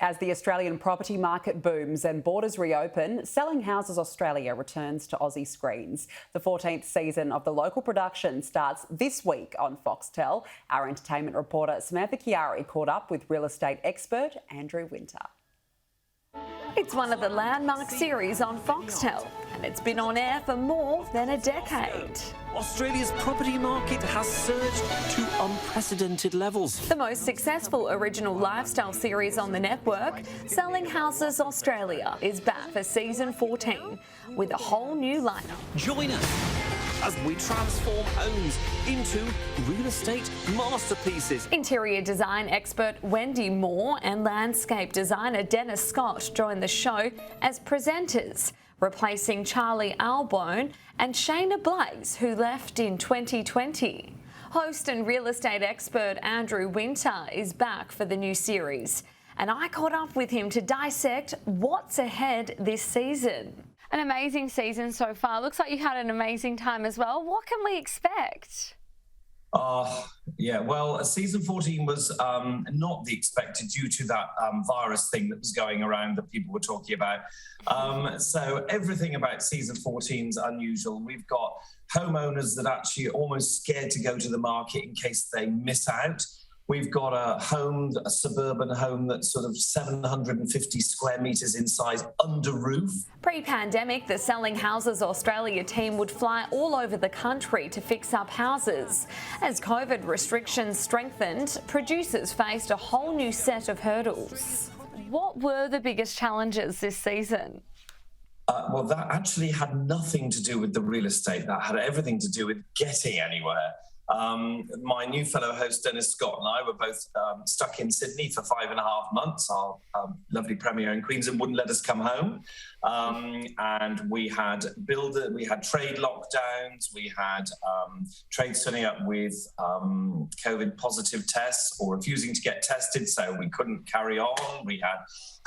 As the Australian property market booms and borders reopen, Selling Houses Australia returns to Aussie screens. The 14th season of the local production starts this week on Foxtel. Our entertainment reporter Samantha Chiari caught up with real estate expert Andrew Winter. It's one of the landmark series on Foxtel, and it's been on air for more than a decade. Australia's property market has surged to unprecedented levels. The most successful original lifestyle series on the network, Selling Houses Australia, is back for season 14 with a whole new lineup. Join us as we transform homes into real estate masterpieces. Interior design expert Wendy Moore and landscape designer Dennis Scott join the show as presenters, replacing Charlie Albone and Shayna Blaze, who left in 2020. Host and real estate expert Andrew Winter is back for the new series, and I caught up with him to dissect what's ahead this season. An amazing season so far. Looks like you had an amazing time as well. What can we expect? Yeah, well, season 14 was not the expected due to that virus thing that was going around that people were talking about. So everything about season 14 is unusual. We've got homeowners that actually are almost scared to go to the market in case they miss out. We've got a suburban home that's sort of 750 square metres in size under roof. Pre-pandemic, the Selling Houses Australia team would fly all over the country to fix up houses. As COVID restrictions strengthened, producers faced a whole new set of hurdles. What were the biggest challenges this season? Well, that actually had nothing to do with the real estate. That had everything to do with getting anywhere. My new fellow host, Dennis Scott, and I were both stuck in Sydney for 5.5 months. Our lovely premier in Queensland wouldn't let us come home. And we had trade lockdowns, we had trades turning up with COVID positive tests or refusing to get tested, so we couldn't carry on. We had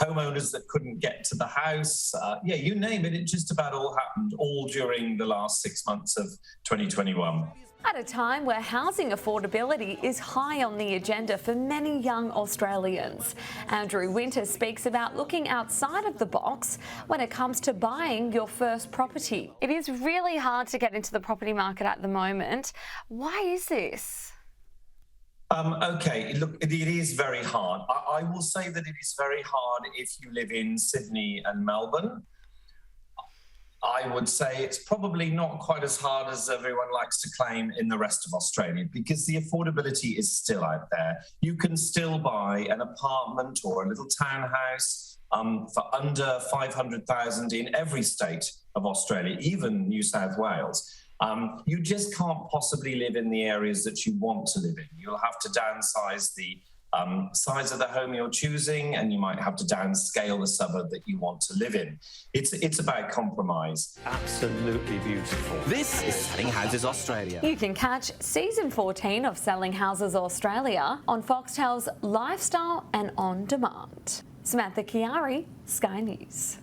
homeowners that couldn't get to the house. Yeah, you name it, it just about all happened, all during the last 6 months of 2021. At a time where housing affordability is high on the agenda for many young Australians, Andrew Winter speaks about looking outside of the box when it comes to buying your first property. It is really hard to get into the property market at the moment. Why is this? Okay, look, it is very hard. I will say that it is very hard if you live in Sydney and Melbourne. I would say it's probably not quite as hard as everyone likes to claim in the rest of Australia, because the affordability is still out there. You can still buy an apartment or a little townhouse for under 500,000 in every state of Australia, even New South Wales. You just can't possibly live in the areas that you want to live in. You'll have to downsize the size of the home you're choosing, and you might have to downscale the suburb that you want to live in. It's about compromise. Absolutely beautiful. This is Selling Houses Australia. You can catch season 14 of Selling Houses Australia on Foxtel's Lifestyle and On Demand. Samantha Chiari, Sky News.